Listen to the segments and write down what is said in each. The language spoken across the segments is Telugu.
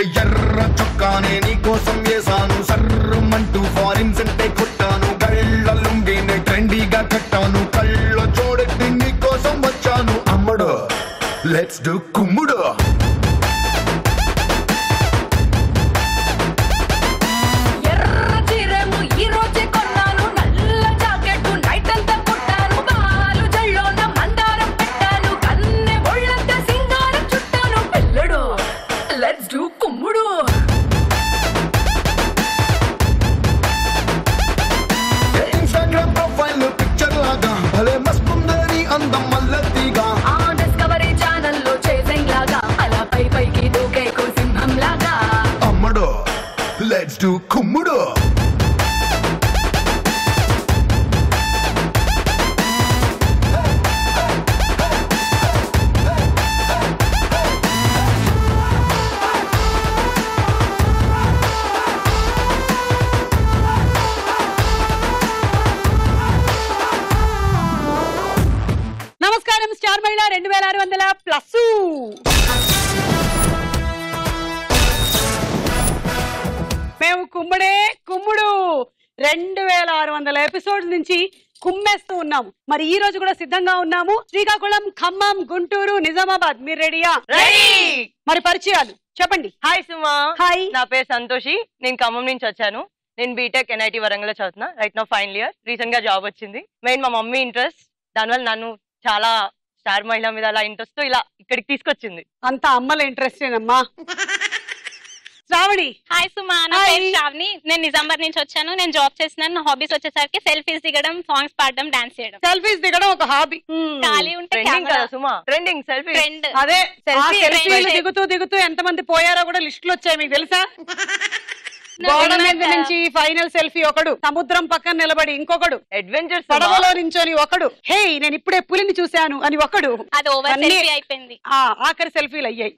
ఎర్ర చొక్కానే నీ కోసం వేసాను సర్రమంటూ ఫారిన్ సెంటే కొట్టాను కళ్ళ లుంగినే ట్రెండీగా కట్టాను కళ్ళ చూడెత్తి నీ కోసం వచ్చాను అమ్మడు లెట్స్ డు కుమ్ముడు Let's do Kumudo. నమస్కారం స్టార్ మహిళ 2600 ప్లస్ మేము కుమ్ముడు 2600 ఎపిసోడ్స్ నుంచి కుమ్మేస్తూ ఉన్నాము. మరి ఈ రోజు కూడా సిద్ధంగా ఉన్నాము. శ్రీకాకుళం, ఖమ్మం, గుంటూరు, నిజామాబాద్. మీరు రెడీయా? రెడీ. మరి పరిచయాలు చెప్పండి. హాయ్ సుమా. హాయ్, నా పేరు సంతోషి. నేను ఖమ్మం నుంచి వచ్చాను. నేను బీటెక్ NIT వరంగల్ చదువుతున్నా. Right now final year. Recent గా జాబ్ వచ్చింది. మెయిన్ మా మమ్మీ ఇంట్రెస్ట్, దానివల్ల నన్ను చాలా స్టార్ మహిళ మీద అలా ఇంట్రెస్ట్ ఇలా ఇక్కడికి తీసుకొచ్చింది. అంత అమ్మల ఇంట్రెస్ట్ ఏనమ్మా. శ్రావణి. హాయ్ సుమా, నా పేరు శ్రావణి. నేను నిజామాబాద్ నుంచి వచ్చాను. నేను జాబ్ చేస్తున్నాను. నా హాబీస్ వచ్చేసరికి సెల్ఫీస్ దిగడం, సాంగ్స్ పాడడం, డాన్స్ చేయడం. సెల్ఫీస్ దిగడం ఒక హాబీ. ఖాళీ ఉంటే ట్రెండింగ్ కదా సుమా, ట్రెండింగ్ సెల్ఫీ ట్రెండ్. అదే సెల్ఫీ దిగుతూ ఎంత మంది పోయారో కూడా లిస్టులు వచ్చాయి. మీకు తెలుసా? గోడ మీద నుంచి ఫైనల్ సెల్ఫీ ఒకడు, సముద్రం పక్కన నిలబడి ఇంకొకడు, అడ్వెంచర్స్ పడవలో నించొని ఒకడు, హే నేను ఇప్పుడే పులిని చూశాను అని ఒకడు. అది ఓవర్ సెల్ఫీ అయిపోయింది. ఆఖరి సెల్ఫీలు అయ్యాయి.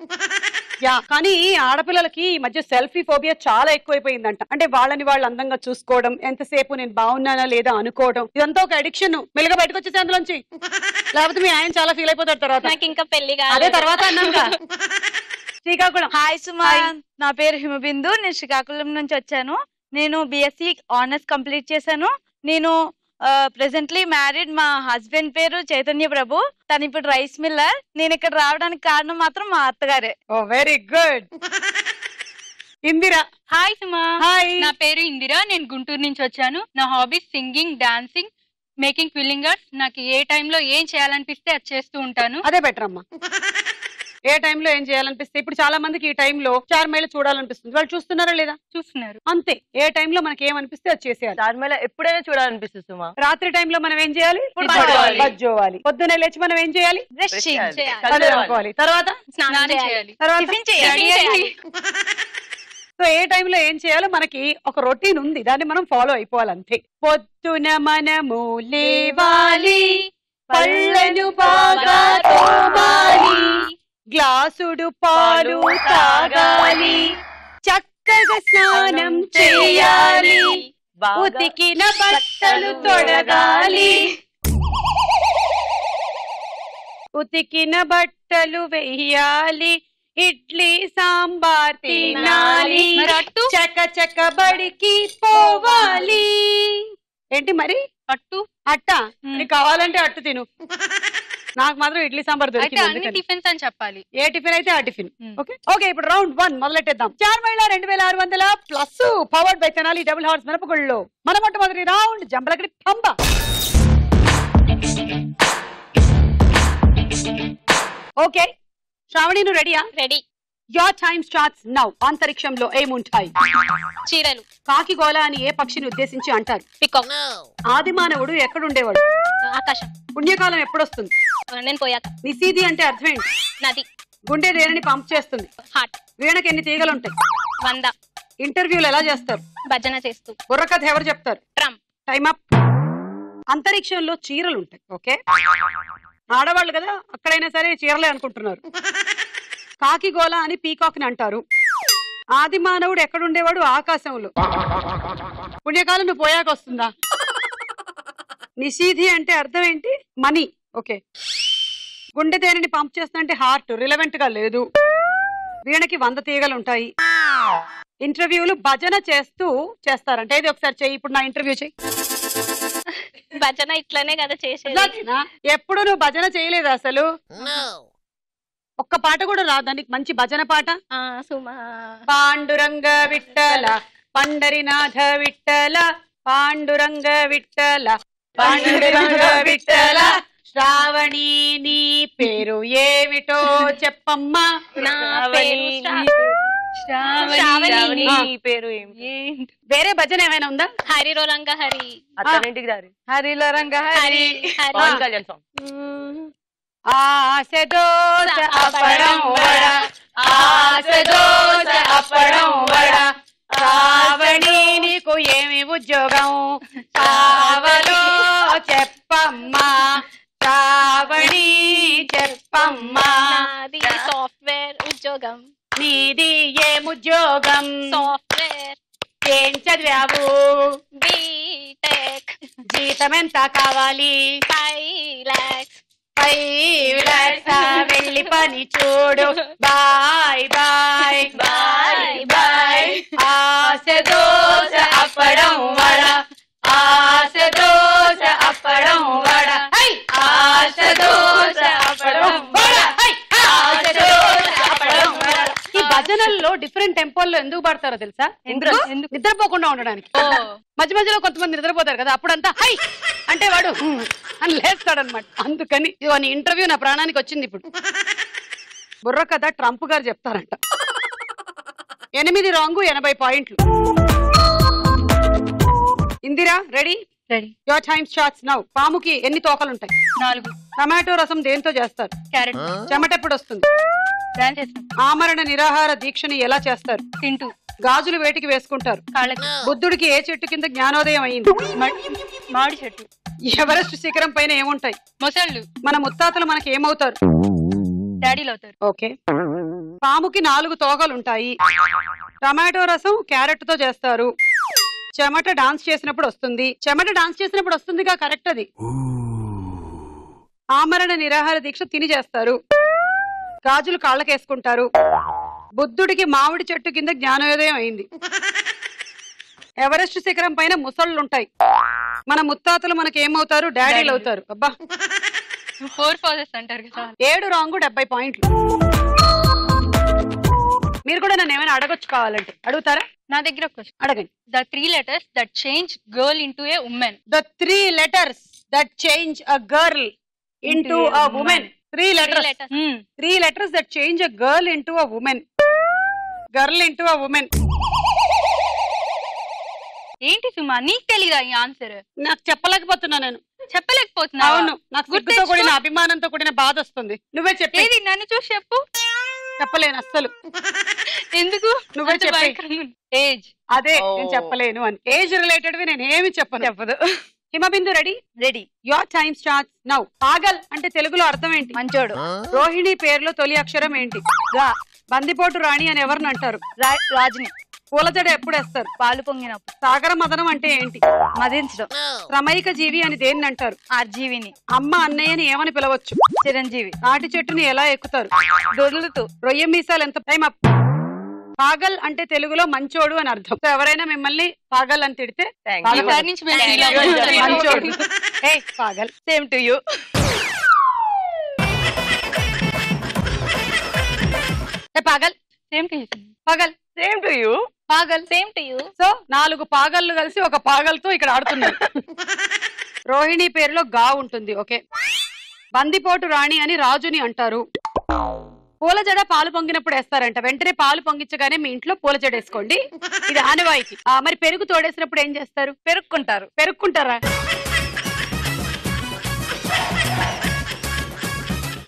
యా, కానీ ఆడపిల్లలకి ఈ మధ్య సెల్ఫీ ఫోబియా చాలా ఎక్కువైపోయిందంట. అంటే వాళ్ళని వాళ్ళు అందంగా చూసుకోవడం, ఎంతసేపు నేను బాగున్నానా లేదా అనుకోవడం, ఇదంతా ఒక అడిక్షన్. మెల్లగా బయటకు వచ్చేసి అందులోంచి, లేకపోతే మీ ఆయన చాలా ఫీల్ అయిపోతాడు తర్వాత. నాకు ఇంకా పెళ్లి అదే తర్వాత అన్నాక. శ్రీకాకుళం. హాయ్ సుమా, నా పేరు హిమబిందు. నేను శ్రీకాకుళం నుంచి వచ్చాను. నేను BSc ఆనర్స్ కంప్లీట్ చేశాను. నేను ప్రెసెంట్లీ మ్యారీడ్. మా హస్బెండ్ పేరు చైతన్య ప్రభు. తను ఇప్పుడు రైస్ మిల్లర్. నేను ఇక్కడ రావడానికి కారణం మాత్రం మా అత్తగారే. ఓ వెరీ గుడ్. ఇందిరా. హాయ్ సుమా. హాయ్, నా పేరు ఇందిరా. నేను గుంటూరు నుంచి వచ్చాను. నా హాబీస్ సింగింగ్, డాన్సింగ్, మేకింగ్ క్విల్లింగర్స్. నాకు ఏ టైంలో ఏం చేయాలనిపిస్తే అది చేస్తూ ఉంటాను. అదే బెటర్ అమ్మా. ఏ టైంలో ఏం చేయాలనిపిస్తే, ఇప్పుడు చాలా మందికి ఈ టైంలో స్టార్ మహిళ చూడాలనిపిస్తుంది. వాళ్ళు చూస్తున్నారా లేదా? చూస్తున్నారు. అంతే. ఏ టైంలో మనకి ఏమనిపిస్తే అది చేసేయాలి. స్టార్ మహిళ ఎప్పుడైనా చూడాలనిపిస్తుంది సుమా. రాత్రి టైంలో మనం ఏం చేయాలి? పడుకోవాలి. బజ్జోవాలి. పొద్దునే లేచి మనం ఏం చేయాలి? బ్రష్ చేయాలి. అదే అనుకోవాలి. తర్వాత స్నానం చేయాలి. తర్వాత టిఫిన్ చేయాలి. సో ఏ టైంలో ఏం చేయాలో మనకి ఒక రొటీన్ ఉంది. దాన్ని మనం ఫాలో అయిపోవాలి అంతే. పొద్దున మనము లేవాలి, పళ్ళను బాగా తోమాలి, గ్లాసుడు పాలు తాగాలి, చక్కగా స్నానం చేయాలి, ఉతికిన బట్టలు తొడగాలి, ఉతికిన బట్టలు వెయ్యాలి, ఇడ్లీ సాంబార్ తినాలి, చక చక బడికి పోవాలి. ఏంటి మరి? అట్ట నీకు కావాలంటే అట్టు తిను. నాకు మాత్రం ఇడ్లీ సాంబార్ దొరికింది. టిఫిన్స్ అని చెప్పాలి. ఏ టిఫిన్ అయితే ఆ టిఫిన్. ఓకే, ఇప్పుడు రౌండ్ 1 మొదలెట్టేద్దాం. Star Mahila 2600 plus powered by Tenali double horse మిరపగుళ్ళు. మన మొట్టమొదటి రౌండ్ జంబలకడి పంబ. ఓకే శ్రావణి, నువ్వు రెడీయా? Ready. Your time starts now. అంతరిక్షంలో ఏముంటాయి? చీరలు. కాకిగోళ అని ఏ పక్షిని ఉద్దేశించి అంటారు? పికాక్. ఆది మానవుడు ఎక్కడుండేవాడు? ఆకాశం. పుణ్యకాలం ఎప్పుడొస్తుంది? నేను పోయాక. నిశీది అంటే అర్థం ఏంటి? నది. గుండె దేనిని పంప్ చేస్తుంది? హార్ట్. వీణకి ఎన్ని తీగలుంటాయి? 100. ఇంటర్వ్యూలు ఎలా చేస్తారు? భజన చేస్తూ. బుర్రకథ ఎవరు చెప్తారు? ట్రంప్. Time up. అంతరిక్షంలో చీరలు ఉంటాయి. ఓకే, ఆడవాళ్ళు కదా, అక్కడైనా సరే చీరలే అనుకుంటున్నారు. కాకిగోళ అని పీకాక్ ని అంటారు. ఆది మానవుడు ఎక్కడుండేవాడు? ఆకాశంలో. పుణ్యకాలం నువ్వు పోయాక వస్తుందా? నిషీధి అంటే అర్థం ఏంటి? మనీ. ఓకే, గుండె దేనిని పంప్ చేస్తా అంటే హార్ట్. రిలవెంట్ గా లేదు. వీణకి 100 తీగలు ఉంటాయి. ఇంటర్వ్యూలు భజన చేస్తూ చేస్తారంట. ఇది ఒకసారి చెయ్యి, ఇప్పుడు నా ఇంటర్వ్యూ చెయ్యి. భజన ఇట్లానే కదా చేసేది. ఎప్పుడు నువ్వు భజన చేయలేదు అసలు? ఒక్క పాట కూడా రాదా నీకు మంచి భజన పాట? సుమా పాండురంగ విఠల పండరినాథ విఠల పాండురంగ విఠల పాండురంగ విఠల శ్రావణి నీ పేరు ఏమిటో చెప్పమ్మా. నా పేరు శ్రావణి పేరు ఏంటి? వేరే భజన ఏమైనా ఉందా? హరిరో రంగ హరి, అతనింటికి దారి, హరిలో రంగ హరి, పవన్ కళ్యాణ్ సాంగ్. ఆశ దోశ అప్పడం వడ, ఆశ దోశ అప్పడం వడ, శ్రావణి నీకు ఏమి ఉద్యోగం కావలో చెప్పమ్మా, శ్రావణి చెప్పమ్మా. నాది సాఫ్ట్వేర్ ఉద్యోగం. నీది ఏం ఉద్యోగం? సాఫ్ట్వేర్. ఏం చదివావు? బీటెక్. జీతం ఎంత కావాలి? 5 lakhs. 5 lakhs. వెళ్ళి పని చూడు. Bye bye bye bye. ఆశ దోశ అప్పడం వడ, ఆశ దోశ అప్పడం వడ, ఆశ దోశ అప్పడం వడ, ఆశ దోశ అప్పడం వడ. ఈ భజనల్లో డిఫరెంట్ టెంపోల్లో ఎందుకు పాడతారో తెలుసా? ఎందుకు? నిద్రపోకుండా ఉండడానికి. మధ్య మధ్యలో కొంతమంది నిద్రపోతారు కదా, అప్పుడంతా హై అంటే వాడు అని లేస్తాడనమాట. అందుకని ఇదిగో నీ ఇంటర్వ్యూ నా ప్రాణానికి వచ్చింది ఇప్పుడు. బుర్ర కథ ట్రంప్ గారు చెప్తారంట. 8 రాంగు 80 పాయింట్లు. Indira ready? Ready. Your time starts now. పాముకి ఎన్ని తోకలుంటాయి? 4. టమాటో రసం దేంతో చేస్తారు? క్యారెట్. చెమట ఎప్పుడు వస్తుంది? డాన్స్ చేస్తాం. ఆమరణ నిరాహార దీక్షని ఎలా చేస్తారు? తింటూ. గాజులు వేటికి వేసుకుంటారు? కాళ్ళకి. బుద్ధుడికి ఏ చెట్టు కింద జ్ఞానోదయం అయింది? మామిడి చెట్టు. ఎవరెస్ట్ శిఖరం పైన ఏముంటాయి? మొసళ్ళు. మన ముత్తాతలు మనకి ఏమవుతారు? డాడీలు అవుతారు. ఓకే. పాముకి 4 తోకలుంటాయి. టమాటో రసం క్యారెట్ తో చేస్తారు. చెమట డాన్స్ చేసినప్పుడు వస్తుంది. చెమట డాన్స్ చేసినప్పుడు వస్తుందిగా, కరెక్ట్ అది. ఆమరణ నిరాహార దీక్ష తిని చేస్తారు. గాజులు కాళ్ళకేసుకుంటారు. బుద్ధుడికి మామిడి చెట్టు కింద జ్ఞానోదయం అయింది. ఎవరెస్ట్ శిఖరం పైన ముసళ్ళుంటాయి. మన ముత్తాతలు మనకి ఏమవుతారు? డాడీలు అవుతారు. అబ్బా 4 ఫాదర్స్ అంటారు కదా. 7 రాంగు 70 పాయింట్లు. మీరు కూడా నన్ను ఏమైనా అడగొచ్చు కావాలంటే. అడుగుతారా? నా దగ్గర ఒక క్వశ్చన్. అడగండి. The 3 letters that change girl into a woman. The 3 letters that change a girl into a woman. 3 letters. 3 letters that change a girl into a woman. Girl into a woman. ఏంటి సుమా, నీకు తెలీదా ఈ ఆన్సర్? నాకు చెప్పలేకపోతున్నా నేను. చెప్పలేకపోతున్నా? అవును, నాకు సిగ్గుతో కూడిన అభిమానంతో కూడిన బాధ వస్తుంది. నువ్వే చెప్పి. ఏది నన్ను చూసి చెప్పు. చెప్పలేను అస్సలు. ఎందుకు? నువ్వే చెప్పి. ఏజ్. అదే నేను చెప్పలేను అని. ఏజ్ రిలేటెడ్ నేను ఏమి చెప్పదు. Himabindu ready? Ready. Your time starts now. పాగల్ అంటే తెలుగులో అర్థం ఏంటి? మంచోడు. రోహిణి పేరులో తొలి అక్షరం ఏంటి? బందిపోటు రాణి అని ఎవరిని అంటారు? రాజుని. పూలజడ ఎప్పుడు వేస్తారు? పాలు పొంగినప్పుడు. సాగర మదనం అంటే ఏంటి? మదించడం. శ్రమైక జీవి అని దేన్ని అంటారు? ఆర్జీవిని. అమ్మ అన్నయ్యని ఏమని పిలవచ్చు? చిరంజీవి. తాటి చెట్టుని ఎలా ఎక్కుతారు? దొర్లుతూ. రొయ్య మీసాలు ఎంత? Time up. పాగల్ అంటే తెలుగులో మంచోడు అని అర్థం. ఎవరైనా మిమ్మల్ని పాగల్ అని తిడితే మంచోడు. పాగల్. Same to you. పాగల్. Same to you. పాగల్. Same to you. పాగల్. Same to you. సో 4 పాగళ్ళు కలిసి ఒక పాగల్తో ఇక్కడ ఆడుతున్నారు. రోహిణి పేరులో గా ఉంటుంది. ఓకే. బందిపోటు రాణి అని రాజుని అంటారు. పూల జడ పాలు పొంగినప్పుడు వేస్తారంట. వెంటనే పాలు పొంగించగానే మీ ఇంట్లో పూల జడ వేసుకోండి. ఇది ఆనవాయితీ. మరి పెరుగు తోడేసినప్పుడు ఏం చేస్తారు? పెరుక్కుంటారు. పెరుక్కుంటారా?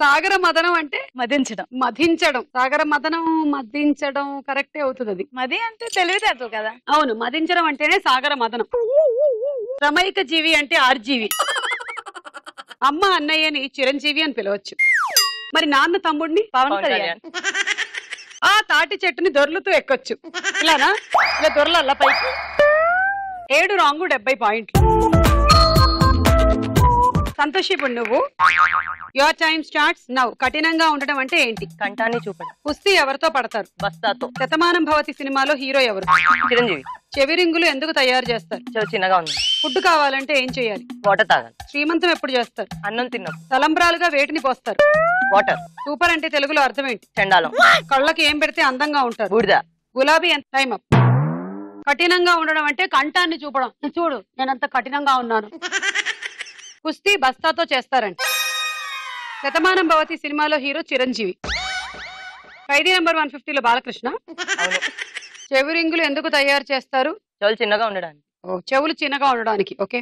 సాగర మదనం అంటే మదించడం. మదించడం. సాగర మదనం మదించడం కరెక్టే అవుతుంది. అది మది అంటే తెలివితేటలు కదా. అవును, మదించడం అంటేనే సాగర మదనం. శ్రమైక జీవి అంటే ఆర్జీవి. అమ్మ అన్నయ్యని చిరంజీవి అని పిలవచ్చు. మరి నాన్న తమ్ముడిని పవన్ కళ్యాణ్. ఆ తాటి చెట్టుని దొర్లుతూ ఎక్కొచ్చు. ఇలానా? ఇలా దొరలల్లా పైకి. 7 రాంగు 70 పాయింట్లు. సంతోష్ ఇప్పుడు నువ్వు యువర్ టైమ్ స్టార్ట్స్ నౌ. కఠినంగా ఉండడం అంటే ఏంటి? కంఠాన్ని చూపడం. కుస్తీ ఎవరితో పడతారు? బస్తాతో. శతమానం భవతి సినిమాలో హీరో ఎవరు? చిరంజీవి. చెవిరింగులు ఎందుకు తయారు చేస్తారు? చిన్నగా ఉంది. ఫుడ్ కావాలంటే ఏం చేయాలి? వాటర్ తాగాలి. శ్రీమంతం ఎప్పుడు చేస్తారు? అన్నం తిన్నాం. తలంబ్రాలుగా వేటిని పోస్తారు? వాటర్. సూపర్ అంటే తెలుగులో అర్థం ఏంటి? చండాలం. కళ్ళకి ఏం పెడితే అందంగా ఉంటారు? బూడిద. గులాబీ ఎంత? Time up. కఠినంగా ఉండడం అంటే కంఠాన్ని చూపడం. చూడు నేనంత కఠినంగా ఉన్నాను. కుస్తీ బస్తాతో చేస్తారంట. శతమానం భవతి సినిమాలో హీరో చిరంజీవి. ఖైదీ నెంబర్ 150లో బాలకృష్ణ. అవును. చెవిరింగులు ఎందుకు తయారు చేస్తారు? చెవులు చిన్నగా ఉండడానికి. చెవులు చిన్నగా ఉండడానికి. ఓకే.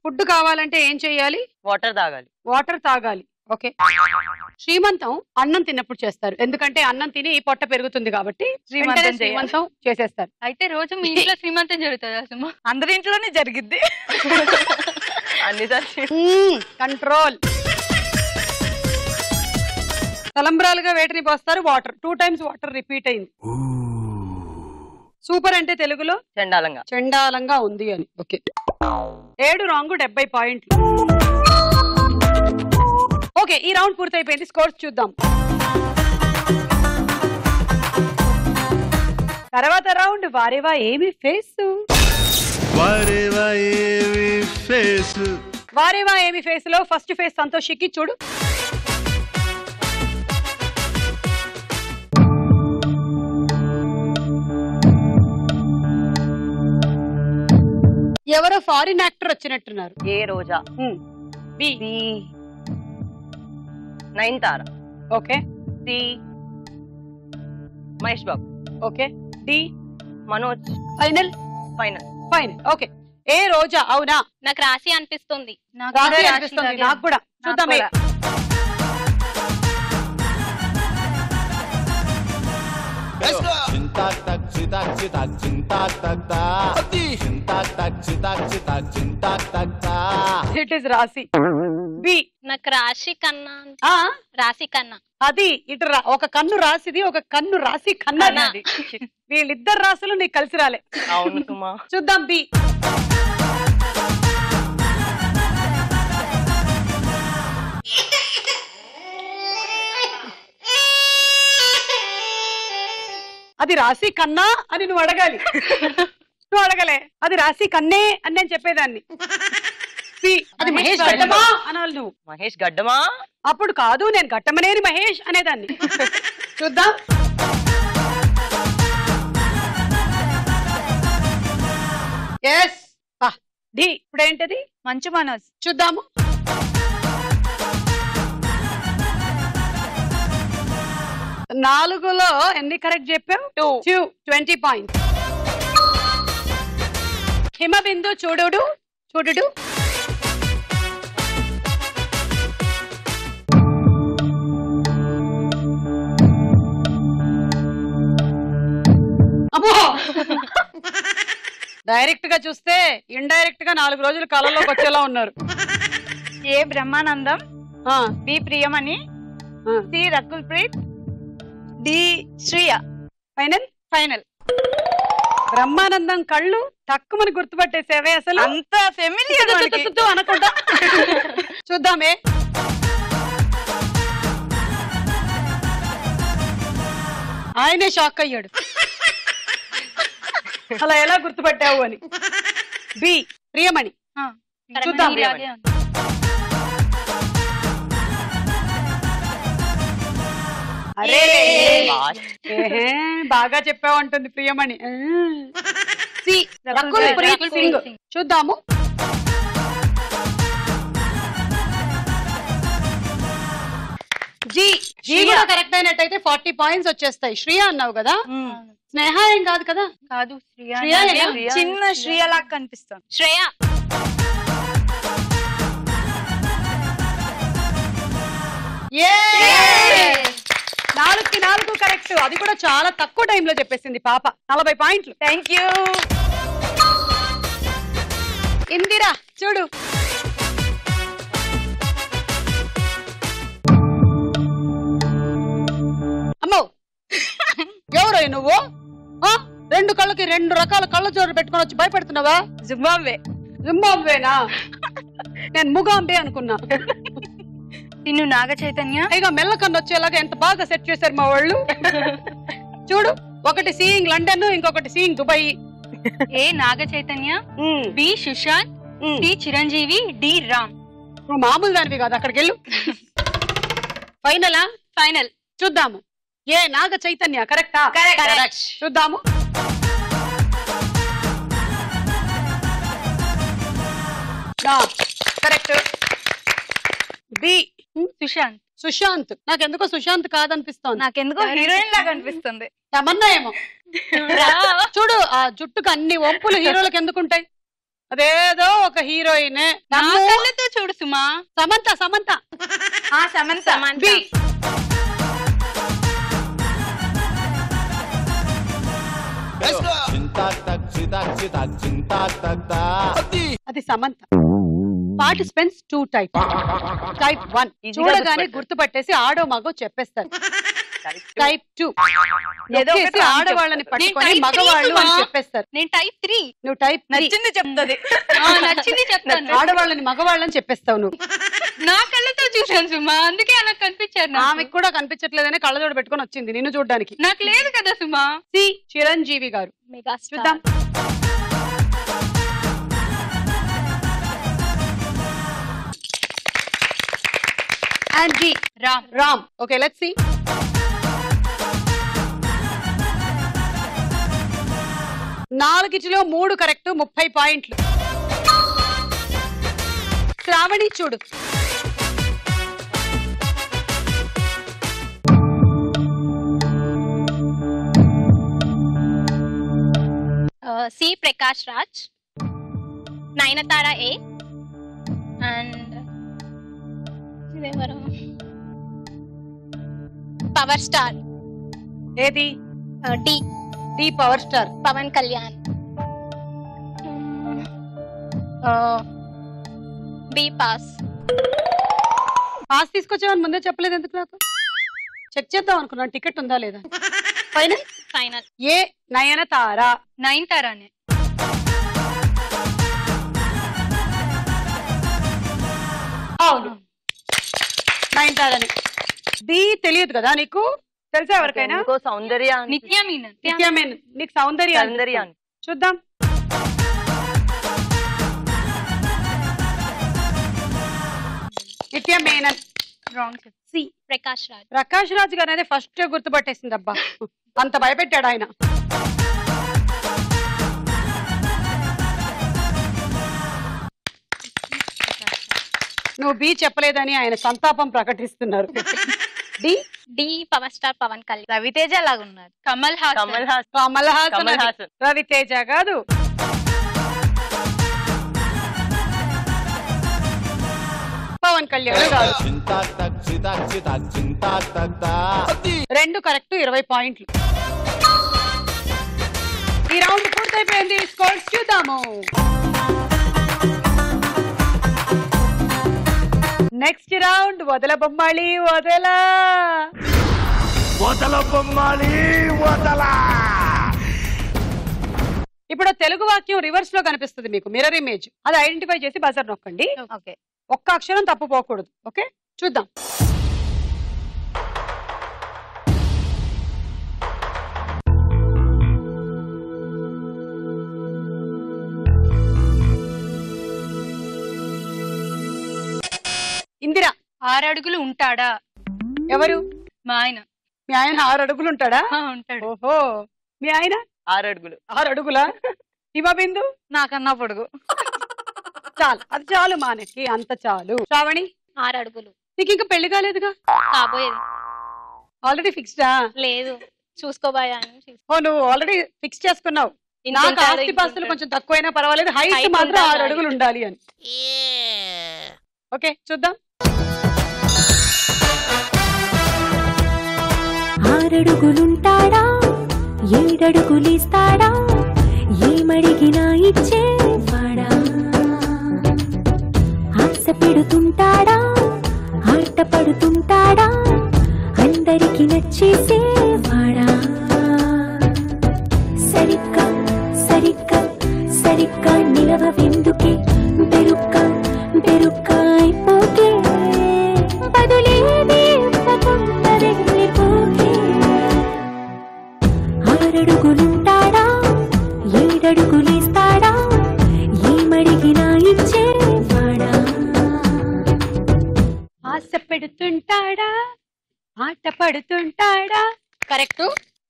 ఫుడ్ కావాలంటే ఏం చేయాలి? వాటర్ తాగాలి. వాటర్ తాగాలి. ఓకే. శ్రీమంతం అన్నం తిన్నప్పుడు చేస్తారు, ఎందుకంటే అన్నం తిని పొట్ట పెరుగుతుంది కాబట్టి వెంటనే శ్రీమంతం చేసేస్తారు. అయితే రోజు మీ ఇంట్లో శ్రీమంతం జరుగుతుంది అసలు? అందరి ఇంట్లోనే జరిగిద్ది. అన్ని కంట్రోల్. తలంబ్రాలుగా వేటిని పోస్తారు? వాటర్. 2 times వాటర్ రిపీట్ అయింది. సూపర్ అంటే తెలుగులో? చండాలంగా. చండాలంగా ఉంది అని. ఓకే. 7 రాంగ్ 70 పాయింట్లు. ఓకే, ఈ రౌండ్ పూర్తయిపోయింది. స్కోర్స్ చూద్దాం. తర్వాత రౌండ్ వారేవా ఏమి ఫేస్. వారేవా ఏమి ఫేస్. వారేవా ఏమి ఫేస్ లో ఫస్ట్ ఫేస్ సంతోషికి చూడు. ఎవరో ఫారిన్ యాక్టర్ వచ్చినట్టున్నారు. A Roja. B. Nayanthara. Okay. C Mahesh Babu. Okay. D Manoj. Final. Final. Final. Okay. A Roja. అవునా? నాకు రాశి అనిపిస్తుంది. రాశి అనిపిస్తుంది నాకు కూడా. చూద్దామే. It is Raasi. బి. నాకు రాశి కన్నా. రాశి కన్నా. అది ఇటు ఒక కన్ను రాసిది, ఒక కన్ను రాసి కన్నా. వీళ్ళిద్దరు రాసులు నీకు కలిసి రాలే. అవును సుమా. చూద్దాం. బి. అది రాశి కన్నా అని నువ్వు అడగాలి. నువ్వు అడగలే. అది రాశి కన్నే అని నేను చెప్పేదాన్ని. అది మహేష్ గడ్డమా అనాలి నువ్వు. మహేష్ గడ్డమా? అప్పుడు కాదు, నేను గట్టమనేని మహేష్ అనేదాన్ని. చూద్దాం. ఎస్. డి. ఇప్పుడేంటది? మంచు మనోజ్. చూద్దాము. నాలుగులో ఎన్ని కరెక్ట్ చెప్పావు? 2. 20 పాయింట్స్. హిమబిందు చూడు. అమ్మో, డైరెక్ట్ గా చూస్తే ఇండైరెక్ట్ గా 4 రోజులు కళలోకి వచ్చేలా ఉన్నారు. A Brahmanandam. B Priyamani. C Rakul Preet. D Shriya. Final. Final. Brahmanandam కళ్ళు తక్కువని గుర్తుపట్టేసేవే అసలు. అంత ఫెమిలియర్ అనుకుంటా. చూద్దామే. ఆయనే షాక్ అయ్యాడు, అలా ఎలా గుర్తుపట్టావు అని. బి ప్రియమణి. చూద్దాం. అరే బాగా చెప్పావు అంటుంది ప్రియమణి. సి రకుల్ ప్రీత్ సింగ్. చూద్దాము. జీ కూడా కరెక్ట్ అయినట్టయితే 40 పాయింట్స్ వచ్చేస్తాయి. శ్రియ అన్నావు కదా? స్నేహ ఏం కాదు కదా? కాదు. చిన్న శ్రియ లాగా కనిపిస్తాను. శ్రేయ. నాలుగుకి 4 కరెక్ట్. అది కూడా చాలా తక్కువ టైంలో చెప్పేసింది పాప. 40 పాయింట్లు. Thank you. ఇందిరా చూడు. అమ్మో, ఎవరో నువ్వు? 2 కళ్ళకి 2 రకాల కళ్ళ జోడు పెట్టుకొని వచ్చి భయపెడుతున్నావా? జింబాబ్వే. జింబాబ్వేనా? నేను ముగాంబే అనుకున్నా. తిను నాగ చైతన్య. ఇక మెల్లకన్ను వచ్చేలాగా ఎంత బాగా సెట్ చేశారు మా వాళ్ళు. చూడు, ఒకటి సీయింగ్ లండన్, ఇంకొకటి seeing Dubai. A Naga Chaitanya, B Sushant, T Chiranjeevi, D Ram. నువ్వు మామూలు దానివి కాదు, అక్కడికి వెళ్ళు. ఫైనలా? ఫైనల్. చూద్దాము. ఏ నాగ చైతన్య కరెక్టా? కరెక్ట్. చూద్దాము. కరెక్ట్. బి సుశాంత్. సుశాంత్. నాకెందుకో సుశాంత్ కాదనిపిస్తోంది. నాకెందుకో హీరోయిన్ లాగా అనిపిస్తుంది. తమన్నా ఏమో. చూడు, ఆ జుట్టుకు అన్ని వంపులు హీరోలకు ఎందుకుంటాయి? అదేదో ఒక హీరోయిన్. నా కళ్ళతో చూడు సుమా. సమంత. సమంత. సమంత. బి. అది సమంత. Participants 2 type. టైప్ 1 చూడగానే గుర్తుపట్టేసి ఆడో మగో చెప్పేస్తారు. టైప్ 2 ఆడవాళ్ళని పట్టుకొని మగవాళ్ళు అని చెప్పేస్తారు. నేను టైప్ 3. నువ్వు టైప్ నచ్చింది చెప్తుంది. నచ్చింది చెప్తాను. ఆడవాళ్ళని మగవాళ్ళని చెప్పేస్తావు నువ్వు. నా కళ్ళతో చూసాను సుమా, అందుకే అలా కనిపించారు. ఆమెకు కూడా కనిపించట్లేదని కళ్ళజోడు పెట్టుకొని వచ్చింది నిన్ను చూడడానికి. నాకు లేదు కదా సుమా. సి చిరంజీవి గారు. చూద్దాం. And D Ram. Ram. Okay, let's see. నాలుగిటిలో 3 కరెక్ట్, 30 పాయింట్లు. శ్రావణి చూడు. C Prakash Raj, Nayanthara A, and power star. ఏది? D D power star. Pawan Kalyan. B pass. Pass తీసుకొచ్చావని ముందే చెప్పలేదు ఎందుకు నాకు? చెక్ చేద్దాం అనుకున్నాను టికెట్ ఉందా లేదా. ఫైనల్. ఫైనల్. ఏ నయనతార. నయనతారానే. అవును, నయనతారని. బి తెలియదు కదా నీకు? తెలుసా ఎవరికైనా? సౌందర్య. నిత్య మీనన్. నిత్యమేన్. నీకు సౌందర్య. చూద్దాం. నిత్యమేనన్. రాంగ్. సి ప్రకాష్ రాజ్. ప్రకాష్ రాజ్ గారు అనేది ఫస్ట్ గుర్తుపట్టేసింది. అబ్బా, అంత భయపెట్టాడు ఆయన. నువ్వు బి చెప్పలేదని ఆయన సంతాపం ప్రకటిస్తున్నారు. D. D power star Pawan Kalyan. Raviteja లాగా ఉన్నాడు. కమల్ హాసన్. కమల్ హాసన్. రవితేజ కాదు. పవన్ కళ్యాణ్ కాదు. 2 కరెక్ట్, 20 పాయింట్లు. ఈ రౌండ్ పూర్తయిపోయింది. స్కోర్స్ చూద్దాము. నెక్స్ట్ రౌండ్ వదల బొమ్మాళి వదల. ఇప్పుడు తెలుగు వాక్యం రివర్స్ లో కనిపిస్తుంది మీకు, మిర్రర్ ఇమేజ్. అది ఐడెంటిఫై చేసి బజర్ నొక్కండి. ఓకే. ఒక్క అక్షరం తప్పుపోకూడదు. ఓకే, చూద్దాం. ఇందిరా. 6 అడుగులు ఉంటాడా? ఎవరు? మా ఆయన. మీ ఆయన 6 అడుగులు ఉంటాడా? ఉంటాడు. ఓహో, మీ ఆయన 6 అడుగులు. 6 అడుగులా? హిమబిందు నాకన్నా పొడుగు. చాలు, అది చాలు మానకి, అంత చాలు. శ్రావణి 6 అడుగులు. నీకు ఇంకా పెళ్లి కాలేదుగా? కాబోయేది. ఆల్రెడీ ఫిక్స్డా? లేదు, చూసుకోబోయాను. ఓ, నువ్వు ఆల్రెడీ ఫిక్స్ చేసుకున్నావు. నాకు ఆస్తి పాస్తులు కొంచెం తక్కువైనా పర్వాలేదు, హైట్ మాత్రం 6 అడుగులు ఉండాలి అని. ఓకే, చూద్దాం. 6 అడుగులుంటాడా, 7 అడుగులిస్తాడా, ఏమడిగినా ఇచ్చేవాడా, ఆశ పెడుతుంటాడా, ఆట పడుతుంటాడా, అందరికి నచ్చేసేవాడా, సరిగ్గా సరిగ్గా సరిగ్గా నిలవెందుకే, బెరుక్క బెరుక్క అయిపోకే, బదులు పెడుతుంటాడా ఆట పడుతుంటాడా కరెక్ట్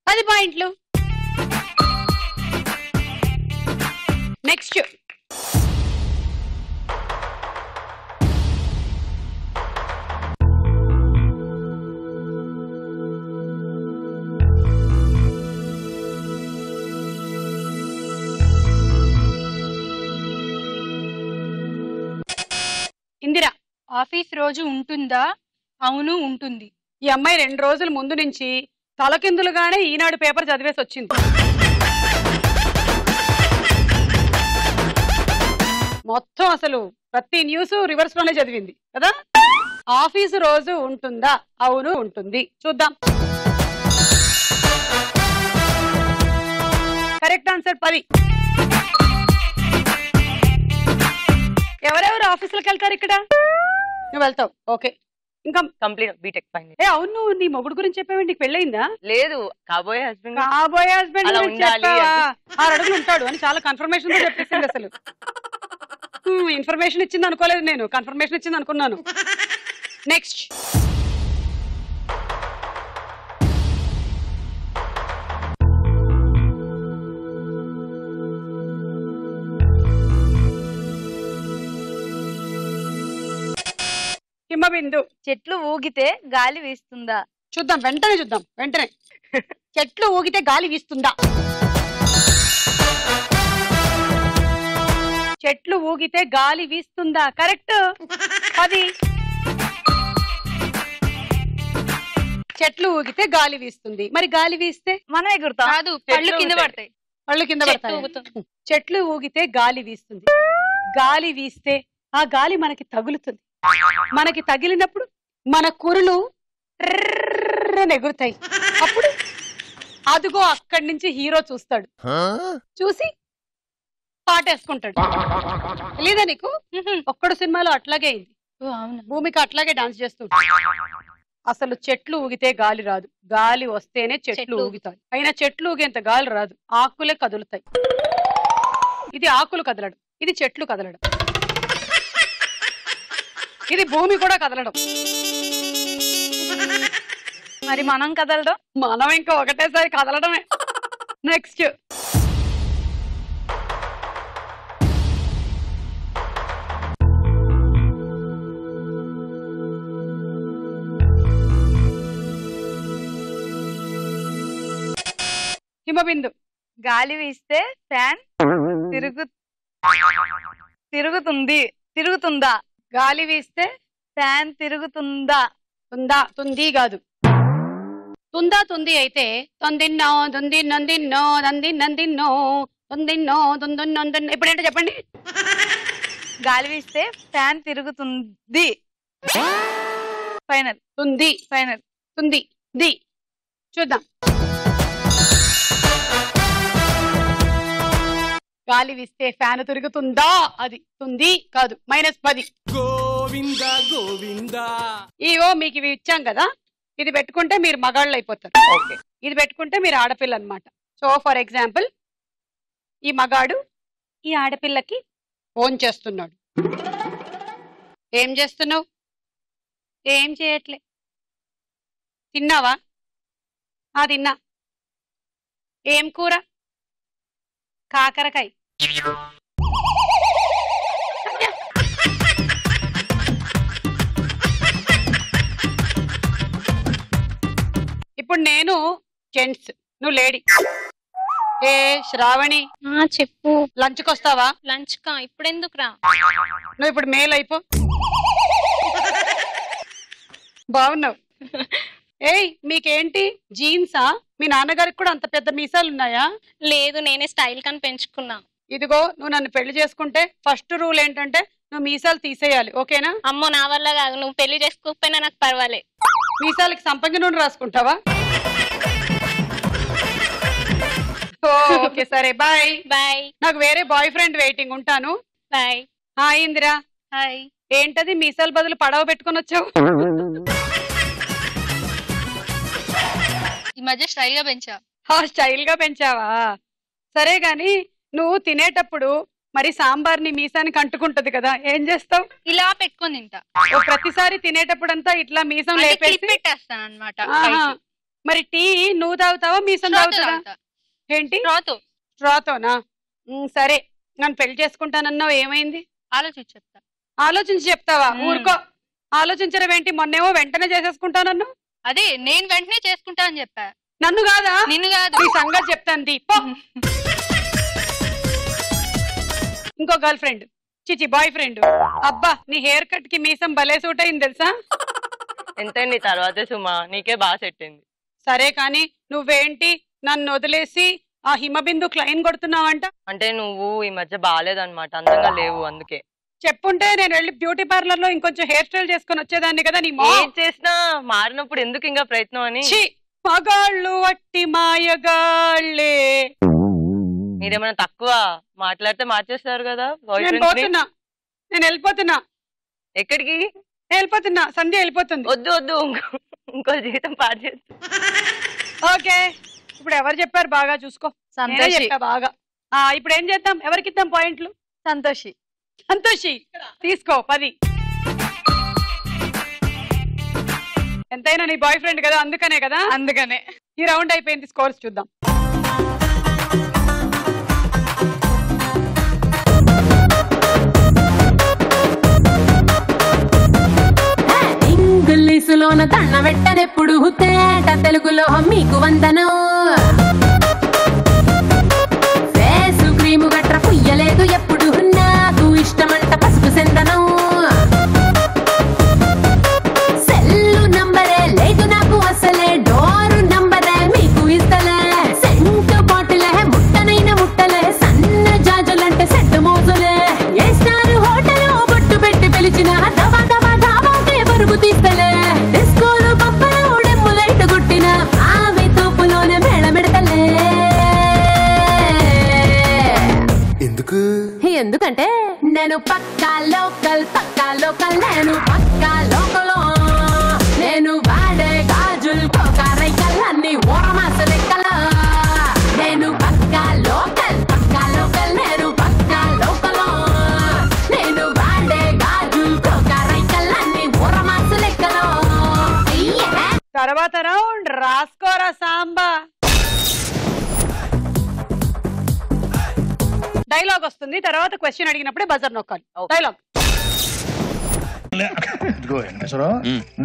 10 పాయింట్లు. నెక్స్ట్ ఇందిరా. ఆఫీస్ రోజు ఉంటుందా? అవును ఉంటుంది. ఈ అమ్మాయి 2 రోజుల ముందు నుంచి తలకిందులుగానే ఈనాడు పేపర్ చదివేసి వచ్చింది. మొత్తం అసలు ప్రతి న్యూస్ రివర్స్ లోనే చదివింది కదా. ఆఫీసు రోజు ఉంటుందా? అవును ఉంటుంది. చూద్దాం. Correct answer 10. ఎవరెవరు ఆఫీసులకు వెళ్తారు ఇక్కడ? నువ్వు వెళ్తావు. ఓకే. ఇంకా కంప్లీట్ బీటెక్ ఫైనల్. అవును, నీ మొగుడు గురించి చెప్పావండి. నీకు పెళ్ళయిందా? లేదు, కాబోయే హస్బెండ్. కాబోయే హస్బెండ్ అలా ఉండాలి 6 అడుగులు ఉంటాడు అని చాలా కన్ఫర్మేషన్ తో చెప్పేసింది. అసలు ఇన్ఫర్మేషన్ ఇచ్చింది అనుకోలేదు నేను, కన్ఫర్మేషన్ ఇచ్చింది అనుకున్నాను. నెక్స్ట్ హిమబిందు. చెట్లు ఊగితే గాలి వీస్తుందా? చూద్దాం, వెంటనే చూద్దాం, వెంటనే. చెట్లు ఊగితే గాలి వీస్తుందా? చెట్లు ఊగితే గాలి వీస్తుందా? కరెక్ట్. 10. చెట్లు ఊగితే గాలి వీస్తుంది. మరి గాలి వీస్తే మనం ఎగురుతాం. కాదు, పళ్ళు కింద పడతాయి. పళ్ళు కింద పడతాయి. చెట్లు ఊగితే గాలి వీస్తుంది. గాలి వీస్తే ఆ గాలి మనకి తగులుతుంది. మనకి తగిలినప్పుడు మన కురులు ఎగురుతాయి. అప్పుడు అదిగో అక్కడి నుంచి హీరో చూస్తాడు. చూసి పాటేసుకుంటాడు. తెలీదా నీకు? ఒక్కడు సినిమాలో అట్లాగే అయింది. భూమికి అట్లాగే డాన్స్ చేస్తుంటాడు. అసలు చెట్లు ఊగితే గాలి రాదు, గాలి వస్తేనే చెట్లు ఊగుతాయి. అయినా చెట్లు ఊగేంత గాలి రాదు, ఆకులే కదులుతాయి. ఇది ఆకులు కదలడం, ఇది చెట్లు కదలడం, ఇది భూమి కూడా కదలడం. మరి మనం కదలడం? మనం ఇంకా ఒకటేసారి కదలడమే. నెక్స్ట్ హిమబిందు. గాలి వీస్తే ఫ్యాన్ తిరుగుతుందా? గాలి వీస్తే ఫ్యాన్ తిరుగుతుందా? తుంది కాదు. తుంది అయితే తొందిన్నో తుంది నొందిన్నో నంది నందిన్నో తొందిన్నో తొందొన్నొందొన్న. ఇప్పుడేంటో చెప్పండి. గాలి వీస్తే ఫ్యాన్ తిరుగుతుంది. ఫైనల్. తుంది. ఫైనల్. తుంది. ది. చూద్దాం. గాలి వీస్తే ఫ్యాన్ తిరుగుతుందా? అది తుంది కాదు. -10. గోవిందా గోవిందా. ఇవో మీకు ఇవి ఇచ్చాం కదా, ఇది పెట్టుకుంటే మీరు మగాళ్ళు అయిపోతారు. ఓకే, ఇది పెట్టుకుంటే మీరు ఆడపిల్ల అన్నమాట. సో ఫర్ ఎగ్జాంపుల్, ఈ మగాడు ఈ ఆడపిల్లకి ఫోన్ చేస్తున్నాడు. ఏం చేస్తున్నావు? ఏం చేయట్లే. తిన్నావా? తిన్నా. ఏం కూర? కాకరకాయ. ఇప్పుడు నేను జెంట్స్, నువ్వు లేడీ. ఏ శ్రావణి, చెప్పు. లంచ్కి వస్తావా? లంచ్ కా? ఇప్పుడు ఎందుకు రా? నువ్వు ఇప్పుడు మేల్ అయిపో. బాగున్నావు. ఏయ్, మీకేంటి జీన్సా? మీ నాన్నగారికి కూడా అంత పెద్ద మీసాలు ఉన్నాయా? లేదు, నేనే స్టైల్ కని పెంచుకున్నా. ఇదిగో, నువ్వు నన్ను పెళ్లి చేసుకుంటే ఫస్ట్ రూల్ ఏంటంటే నువ్వు మీసాలు తీసేయాలి. ఓకేనా? అమ్మో, నా వల్ల కాదు. నువ్వు పెళ్లి చేసుకోకపోయినా నాకు పర్వాలే. మీసాలకి సంపంగి నూనె రాసుకుంటావా? ఓకే, సరే, బాయ్. బాయ్. నాకు వేరే బాయ్ ఫ్రెండ్ వెయిటింగ్, ఉంటాను. బాయ్. హాయ్ ఇందిరా. హాయ్. ఏంటది మీసాల బదులు పడవ పెట్టుకొని వచ్చావు? ఈ మధ్య స్టైల్ గా పెంచా. స్టైల్ గా పెంచావా? సరే గాని నువ్వు తినేటప్పుడు మరి సాంబార్ ని మీసానికి అంటుకుంటది కదా, ఏం చేస్తావు? ఇలా పెట్టుకొని తింటా. ప్రతిసారి తినేటప్పుడంతా ఇట్లా మీసం అంటే లేపేసి clip పెట్టేస్తాను అన్నమాట. ఆహా. మరి టీ నువ్వు తాగుతావా మీసం తాగుతావా? ఏంటి స్ట్రాతోనా? సరే, నన్ను పెళ్లి చేసుకుంటానన్నావు, ఏమైంది? ఆలోచించి చెప్తా. ఆలోచించి చెప్తావా? ఊరుకో, ఆలోచించడం ఏంటి? మొన్నేమో వెంటనే చేసేసుకుంటానన్నావు. అదే నేను వెంటనే చేసుకుంటా అని చెప్పా. నన్ను కాదా? నిన్ను కాదు. నీ సంగతి చెప్తాను దీపో. ఇంకో గర్ల్ ఫ్రెండ్, చిచి బాయ్ ఫ్రెండ్. అబ్బా, నీ హెయిర్ కట్ కి మీసం భలే సూట్ అయింది తెలుసా? ఎంతండి తర్వాతే సుమా, నీకే బాగా సెట్ అయింది. సరే కానీ నువ్వేంటి నన్ను వదిలేసి ఆ హిమబిందు క్లైన్ కొడుతున్నావంట? అంటే నువ్వు ఈ మధ్య బాగాలేదన్నమాట, అందంగా లేవు, అందుకే. చెప్పుంటే నేను వెళ్ళి బ్యూటీ పార్లర్ లో ఇంకొంచెం హెయిర్ స్టైల్ చేసుకుని వచ్చేదాన్ని కదా. నీ ఏం చేసినా మారినప్పుడు ఎందుకు ఇంకా ప్రయత్నం అని. మగాళ్ళు వట్టి మాయగాళ్ళే. మీరేమైనా తక్కువ మాట్లాడితే మార్చేస్తారు కదా. నేను పోతున్నా, నేను వెళ్ళిపోతున్నా. ఎక్కడికి వెళ్ళిపోతున్నా? సంధ్య వెళ్ళిపోతుంది. వద్దు వద్దు, ఇంకో జీవితం పాడు చేస్తా. ఓకే, ఇప్పుడు ఎవరు చెప్పారు? బాగా చూసుకో. సంతోషి. బాగా. ఇప్పుడు ఏం చేద్దాం? ఎవరికి ఇద్దాం పాయింట్లు? సంతోషి. సంతోషి తీసుకో 10. ఎంతైనా నీ బాయ్ ఫ్రెండ్ కదా, అందుకనే కదా. అందుకనే ఈ రౌండ్ అయిపోయింది, స్కోర్స్ చూద్దాం. ఇంగ్లీషులోన దండ పెట్టనెప్పుడు తేట తెలుగులో మీకు వందనం. ఫేసు క్రీము గట్ర పుయ్యలేదు ఎప్పుడు, నాకు ఇష్టమంట పసుపు సెందనం. సెల్లు నంబరే లేదు నాకు అసలే, డోరు నంబరే మీకు ఇస్తలే. సెంటు బాటిలే ముట్టనైన ముట్టలే, సన్న జాజులంటే సెట్టు మోజులే. ఏ స్టార్ హోటల్ బొట్టు పెట్టి పిలిచిన దవా దవా ధాబాకే పరుగు తీస్తలే. డిస్కోలు పప్పలు డెమ్ములైట కొట్టిన ఆమె తోపులోనే మేళమెడతలే. ఎందుకంటే నేను పక్కా లోకల్ నేను పక్కా లోకలో. నేను వాడే గాజులు కోకారైకల్లన్నీ ఓరమాస లెక్కల. నేను పక్కా లోకల్ నేను పక్కా లోకలో. నేను వాడే గాజులు కోకారైకల్లన్నీ ఓరమాస లెక్కలో. తర్వాత రౌండ్ రాసుకోరా సాంబా. డైలాగ్ వస్తుంది, తర్వాత క్వశ్చన్ అడిగినప్పుడే బజర్ నొక్కాలి. డైలాగ్.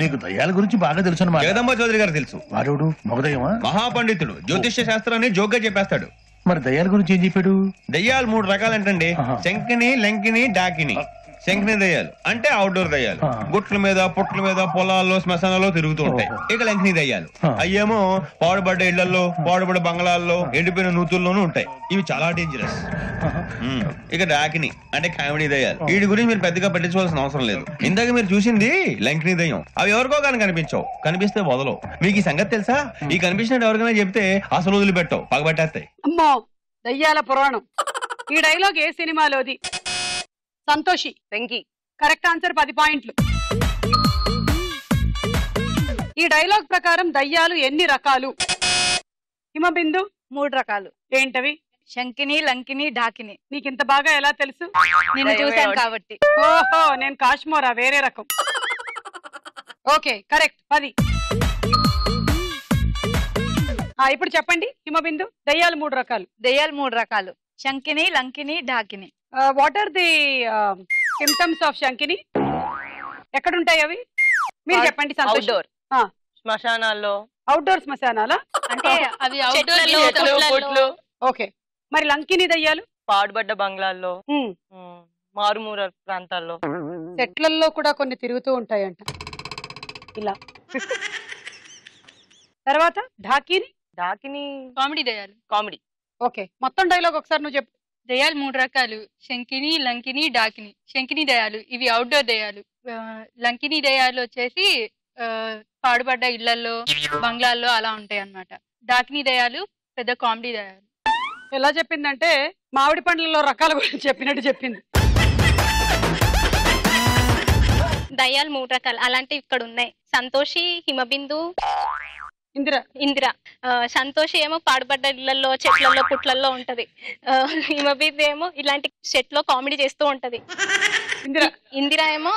నీకు దయ్యాల గురించి బాగా తెలుసు అన్నమాట. జగదంబ చౌదరి గారు తెలుసు. వాడు మగదయ్యమా? మహాపండితుడు, జ్యోతిష్య శాస్త్రాన్ని జోగ్గా చెప్పేస్తాడు. మరి దయ్యాల గురించి ఏం చెప్పాడు? దయ్యాలు 3 రకాలంటండి. శంకిని, లంకిని, డాకిని. శంకిని దయ్యాలు అంటే అవుట్డోర్ దయ్యాలు, గుట్ల మీద పుట్ల మీద పొలాల్లో శ్మశానాల్లో తిరుగుతూ ఉంటాయి. ఇక లంకిని దయ్యాలు అయ్యేమో పాడుబడ్డ ఇళ్లలో, పాడుబడ్డ బంగ్లాల్లో, ఎండిపోయిన నూతుల్లోనూ ఉంటాయి. ఇవి చాలా డేంజరస్. ఇక డాకిని అంటే కామెడీ దయ్యాలు. వీటి గురించి మీరు పెద్దగా పట్టించుకోవాల్సిన అవసరం లేదు. ఇందాక మీరు చూసింది లంకిని దయ్యం. అవి ఎవరికో కానీ కనిపించవు, కనిపిస్తే వదలవు. మీకు ఈ సంగతి తెలుసా? ఈ కనిపించినట్టు ఎవరికైనా చెప్తే అసలు వదిలిపెట్టవు, పగబట్టేస్తాయి. అమ్మో, దయ్యాల పురాణం. ఈ డైలాగ్ ఏ సినిమాలోది? సంతోషి. వెంకీ. కరెక్ట్ ఆన్సర్, 10 పాయింట్లు. ఈ డైలాగ్ ప్రకారం దయ్యాలు ఎన్ని రకాలు? హిమబిందు? 3 రకాలు. ఏంటవి? శంకిని, లంకిని, డాకిని. నీకు ఇంత బాగా ఎలా తెలుసు? నిన్ను చూశాను కాబట్టి. ఓహో, నేను కాశ్మోరా, వేరే రకం. Okay, correct, 10. ఇప్పుడు చెప్పండి హిమబిందు, దయ్యాలు 3 రకాలు. దయ్యాలు 3 రకాలు: శంకిని, లంకిని, డాకిని. What are the symptoms of Shankini? ఎక్కడుంటాయి అవి? మీరు చెప్పండి. అవుట్డోర్ శ్మశానాల్లో. అవుట్డోర్ శ్మశానాలా? అంటే అవి అవుట్డోర్. ఓకే, మరి లంకిని దయ్యాలు? పాడుబడ్డ బంగ్లాల్లో, మారుమూల ప్రాంతాల్లో. చెట్లల్లో కూడా కొన్ని తిరుగుతూ ఉంటాయంట ఇలా. తర్వాత ఢాకిని? ఢాకిని కామెడీ దయ్యాలు. కామెడీ. ఓకే, మొత్తం డైలాగ్ ఒకసారి నువ్వు చెప్పు. దయ్యాలు 3 రకాలు: శంకిని, లంకిని, డాకిని. శంకిని దయ్యాలు ఇవి అవుట్డోర్ దయ్యాలు. లంకిని దయ్యాలు వచ్చేసి పాడుపడ్డ ఇళ్లలో, బంగ్లాల్లో అలా ఉంటాయి అన్నమాట. డాకిని దయ్యాలు పెద్ద కామెడీ దయ్యాలు. ఎలా చెప్పిందంటే మామిడి పండ్లలో రకాల గురించి చెప్పినట్టు చెప్పింది. దయ్యాలు 3 రకాలు అలాంటివి ఇక్కడ ఉన్నాయి: సంతోషి, హిమబిందు, ఇందిరా. సంతోష్ ఏమో పాడుపడ్డ ఇళ్లలో చెట్లలో పుట్లలో ఉంటది. హిమబిందు ఏమో ఇలాంటి సెట్ లో కామెడీ చేస్తూ ఉంటది. ఇందిరా ఏమో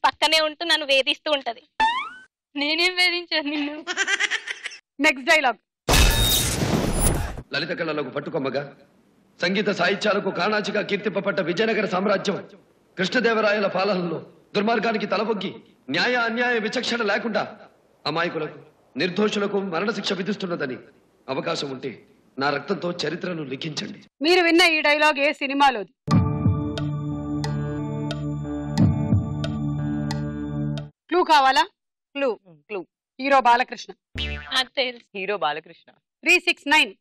పక్కనే ఉంటూ నన్ను వేధిస్తూ ఉంటది. నేనేం వేధించాను నిన్ను? Next dialogue. లలిత కళలకు పట్టుకొమ్మగా సంగీత సాహిత్యాలకు కాణాచిగా కీర్తింపబడ్డ విజయనగర సామ్రాజ్యం కృష్ణదేవరాయల పాలనలో దుర్మార్గానికి తలవొగ్గి న్యాయ అన్యాయ విచక్షణ లేకుండా అమాయకులకు నిర్దోషులకు మరణశిక్ష విధిస్తున్నదని అవకాశం ఉంటే నా రక్తంతో చరిత్రను లిఖించండి. మీరు విన్న ఈ డైలాగ్ ఏ సినిమాలోది? క్లూ కావాలా? Clue. Hero Balakrishna. Hero Balakrishna. 369.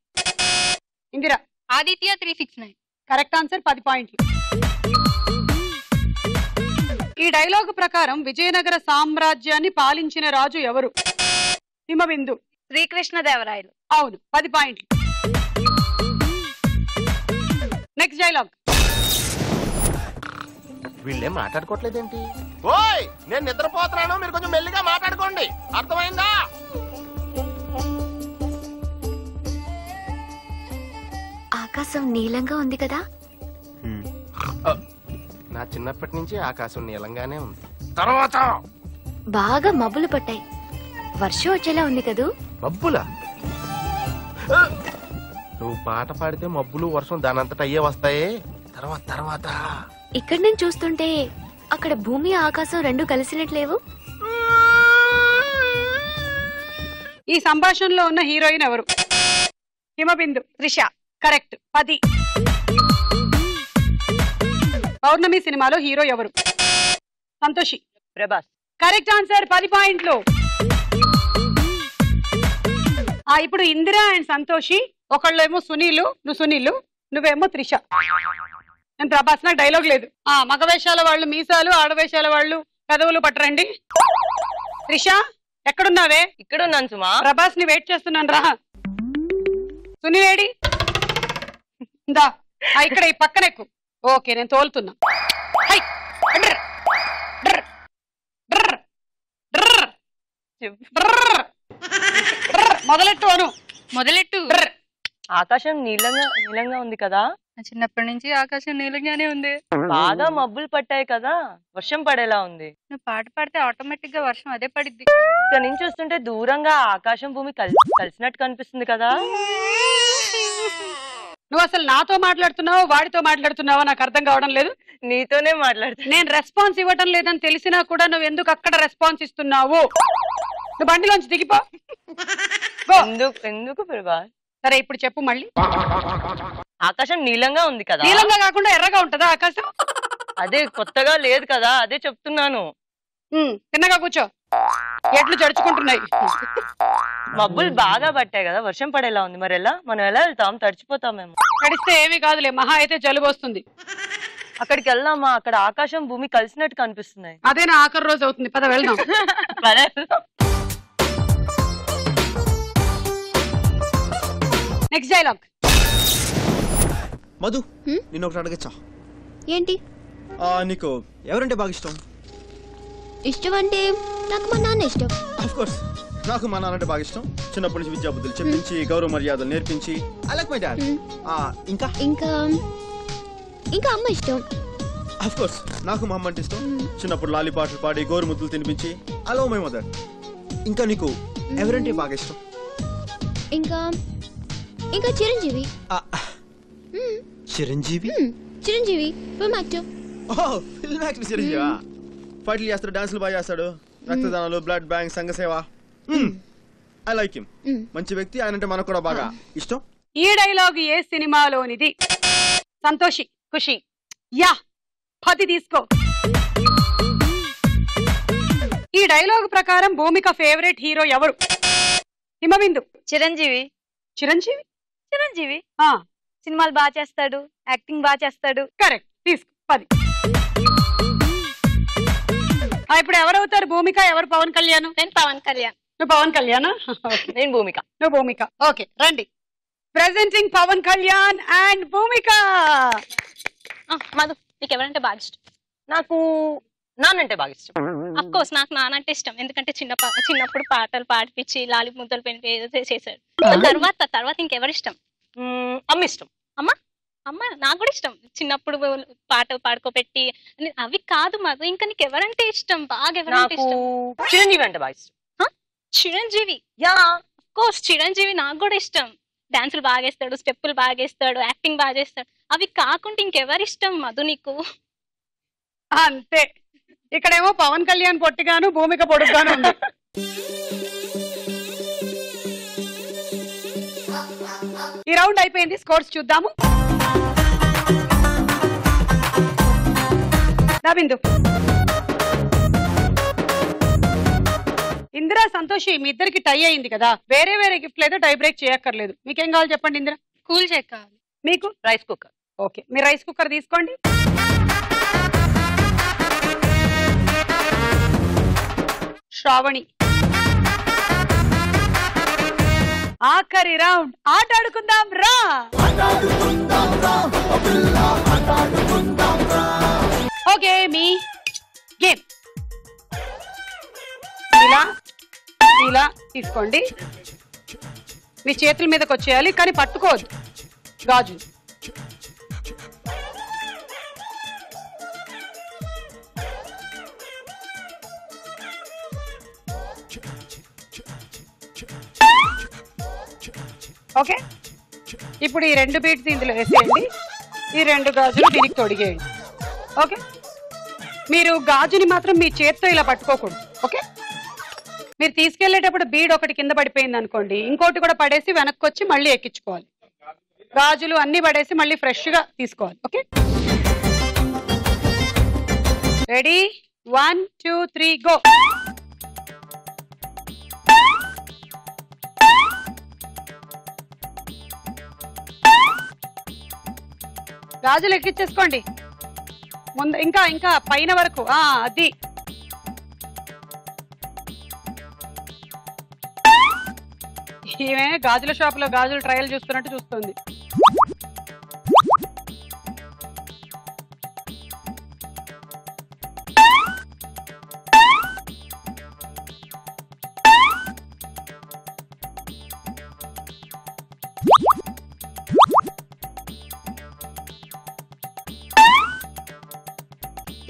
Indira. Aditya 369. Correct answer. 10 పాయింట్లు. ఈ డైలాగ్ ప్రకారం విజయనగర సామ్రాజ్యాన్ని పాలించిన రాజు ఎవరు? హిమబిందు. శ్రీకృష్ణదేవరాయలు. అవును. 10 పాయింట్లు. Next dialogue. వీళ్ళేం మాట్లాడుకోవట్లేదేంటి? ఓయ్, నేను నిద్రపోతున్నాను, మీరు కొంచెం మెల్లిగా మాట్లాడుకోండి, అర్థమైందా? ఆకాశం నీలంగా ఉంది కదా? నా చిన్నప్పటి నుంచి ఆకాశం నీలంగానే ఉంది. తర్వాత బాగా మబ్బులు పట్టాయి, వర్షం వచ్చేలా ఉంది కదూ? మబ్బులా? నువ్వు పాట పాడితే మబ్బులు వర్షం దానంతట అయ్యే వస్తాయే. తర్వాత ఇక్కడి నుంచి చూస్తుంటే అక్కడ భూమి ఆకాశం రెండు కలిసినట్లేవు. ఈ సంభాషణలో ఉన్న హీరోయిన్ ఎవరు? హిమబిందు. త్రిష. కరెక్ట్. 10. పౌర్ణమి సినిమాలో హీరో ఎవరు? సంతోషి. ప్రభాస్. Correct answer. 10 పాయింట్లు. ఇప్పుడు ఇందిరా అండ్ సంతోషి, ఒకళ్ళేమో సునీలు, నువ్వు సునీలు, నువ్వేమో త్రిష. నేను ప్రభాస్. నాకు డైలాగ్ లేదు. మగవేషాల వాళ్ళు మీసాలు, ఆడవేషాల వాళ్ళు పెదవులు పట్టరండి. త్రిష ఎక్కడున్నావే? ఇక్కడ ఉన్నాను సుమా. ప్రభాస్ ని వెయిట్ చేస్తున్నాను రా. సునీలేడి? దా ఇక్కడ ఈ పక్కన ఎక్కు. ఓకే, నేను తోలుతున్నా. మొదలెట్టు అను. మొదలెట్టు. ఆకాశం నీలంగా ఉంది కదా? చిన్నప్పటి నుంచి ఆకాశం నీలంగానే ఉంది. బాగా మబ్బులు పట్టాయి కదా, వర్షం పడేలా ఉంది. నువ్వు పాట పాడితే ఆటోమేటిక్ గా వర్షం అదే పడిద్ది. ఇక్కడ నుంచి చూస్తుంటే దూరంగా ఆకాశం భూమి కలిసినట్టు కనిపిస్తుంది కదా. నువ్వు అసలు నాతో మాట్లాడుతున్నావో వాడితో మాట్లాడుతున్నావో నాకు అర్థం కావడం లేదు. నీతోనే మాట్లాడుతున్నా. నేను రెస్పాన్స్ ఇవ్వటం లేదని తెలిసినా కూడా నువ్వు ఎందుకు అక్కడ రెస్పాన్స్ ఇస్తున్నావు? నువ్వు బండిలోంచి దిగిపో. ఎందుకు ప్రభాస్? సరే ఇప్పుడు చెప్పు మళ్ళీ. ఆకాశం నీలంగా ఉంది కదా? నీలంగా కాకుండా ఎర్రగా ఉంటదా ఆకాశం? అదే కొత్తగా లేదు కదా, అదే చెప్తున్నాను. తిన్నగా కూర్చో, ఎట్లు జడుచుకుంటున్నాయి. మబ్బులు బాగా పట్టాయి కదా, వర్షం పడేలా ఉంది. మరి ఎలా మనం ఎలా వెళ్తాం? తడిచిపోతామేమో. తడిస్తే ఏమీ కాదులే, మహా అయితే జలుబు వస్తుంది. అక్కడికి వెళ్దామా? అక్కడ ఆకాశం భూమి కలిసినట్టు కనిపిస్తున్నాయి. అదే నా ఆఖరి రోజు అవుతుంది, పద వెళ్దాం. Next dialogue. మధు, నిన్న ఒకటి అడగచ్చా? ఏంటి? నీకు ఎవరంటే బాగా ఇష్టం? ఇష్టం అంటే నాకు మా నాన్న ఇష్టం. ఆఫ్ కోర్స్, నాకు మా నాన్న అంటే బాగా ఇష్టం. చిన్నప్పటి నుంచి విద్యా బుద్ధులు చెప్పించి గౌరవ మర్యాదలు నేర్పించి ఐ లైక్ మై డాడ్. ఇంకా ఇంకా ఇంకా అమ్మ ఇష్టం. ఆఫ్ కోర్స్, నాకు మా అమ్మ అంటే ఇష్టం. చిన్నప్పుడు లాలి పాటలు పాడి గోరు ముద్దులు తినిపించి ఐ లవ్ మై మదర్. ఇంకా నీకు ఎవరంటే బాగా ఇష్టం? ఇంకా ఇంకా Chiranjeevi. Chiranjeevi? Chiranjeevi film actor. Oh, film actor చిరంజీవా? ఫైట్లు చేస్తాడు, డాన్సులు బాగా చేస్తాడు, రక్తదానాలు, బ్లడ్ బ్యాంక్, సంఘ సేవ. I like him. మంచి వ్యక్తి, ఆయన అంటే మనకు కూడా బాగా ఇష్టం. ఈ డైలాగ్ ఏ సినిమాలోనిది? సంతోషి. ఖుషి. యా, 10 తీసుకో. ఈ డైలాగ్ ప్రకారం భూమిక ఫేవరెట్ హీరో ఎవరు? హిమబిందు. చిరంజీవి. చిరంజీవి? చిరంజీవి సినిమాలు బాగా చేస్తాడు, యాక్టింగ్ బాగా చేస్తాడు. కరెక్ట్, తీసుకో. 10. ఇప్పుడు ఎవరవుతారు? భూమిక, ఎవరు పవన్ కళ్యాణ్? నేను పవన్ కళ్యాణ్. నువ్వు పవన్ కళ్యాణ్? నేను భూమిక. నువ్వు భూమిక. ఓకే, రండి. ప్రెజెంటింగ్ పవన్ కళ్యాణ్ అండ్ భూమిక. మధు, నీకు ఎవరంటే బాగా ఇష్టం? నాకు నానంటే బాగా ఇష్టం. అఫ్ కోర్స్ నాకు నానంటే ఇష్టం, ఎందుకంటే చిన్నప్పుడు పాటలు పాడిపించి లాలి ముద్దలు పెట్టి ఏదో చేశాడు. తర్వాత ఇంకెవరు ఇష్టం? అమ్మ ఇష్టం. అమ్మ నాకు కూడా ఇష్టం. చిన్నప్పుడు పాట పాడుకోబెట్టి అవి కాదు మధు, ఇంకా నీకు ఎవరంటే ఇష్టం బాగా? ఎవరంటే ఇష్టం? చిరంజీవి అంటే బాగా ఇష్టం. Chiranjeevi, yeah of course Chiranjeevi నాకు కూడా ఇష్టం. డాన్సులు బాగా వేస్తాడు, స్టెప్పులు బాగా వేస్తాడు, యాక్టింగ్ బాగా చేస్తాడు. అవి కాకుండా ఇంకెవరు ఇష్టం మధు నీకు? అంతే. ఇక్కడేమో పవన్ కళ్యాణ్ పొట్టిగాను భూమిక పొడుగ్గాను ఉంది. ఈ రౌండ్ అయిపోయింది, స్కోర్స్ చూద్దాము. బిందు, ఇందిరా, సంతోషి మీ ఇద్దరికి టై అయింది కదా, వేరే వేరే గిఫ్ట్ అయితే టై బ్రేక్ చేయక్కర్లేదు. మీకేం కావాలి చెప్పండి ఇందిరా? కూల్ చెక్ కావాలి. మీకు రైస్ కుక్కర్. ఓకే, మీరు రైస్ కుక్కర్ తీసుకోండి. శ్రావణి, ఆఖరి రౌండ్ ఆట ఆడుకుందాం రా. ఓకే, మీ గేమ్ ఇలా తీసుకోండి. మీ చేతుల మీదకి వచ్చేయాలి, కానీ పట్టుకోవద్దు గాజు. ఓకే, ఇప్పుడు ఈ 2 బీట్స్ ఇందులో వేసేయండి. ఈ 2 గాజులు దీనికి తొడిగేయండి. ఓకే, మీరు గాజుని మాత్రం మీ చేత్తో ఇలా పట్టుకోకూడదు. ఓకే, మీరు తీసుకెళ్లేటప్పుడు బీడ్ ఒకటి కింద పడిపోయింది అనుకోండి, ఇంకోటి కూడా పడేసి వెనక్కి వచ్చి మళ్ళీ ఎక్కించుకోవాలి. గాజులు అన్ని పడేసి మళ్ళీ ఫ్రెష్ గా తీసుకోవాలి. Okay, ready? 1 2 3 గో. గాజులు ఎక్కించేసుకోండి ముందు, ఇంకా పైన వరకు. అది ఈమె గాజుల షాప్ లో గాజులు ట్రయల్ చూస్తున్నట్టు చూస్తుంది.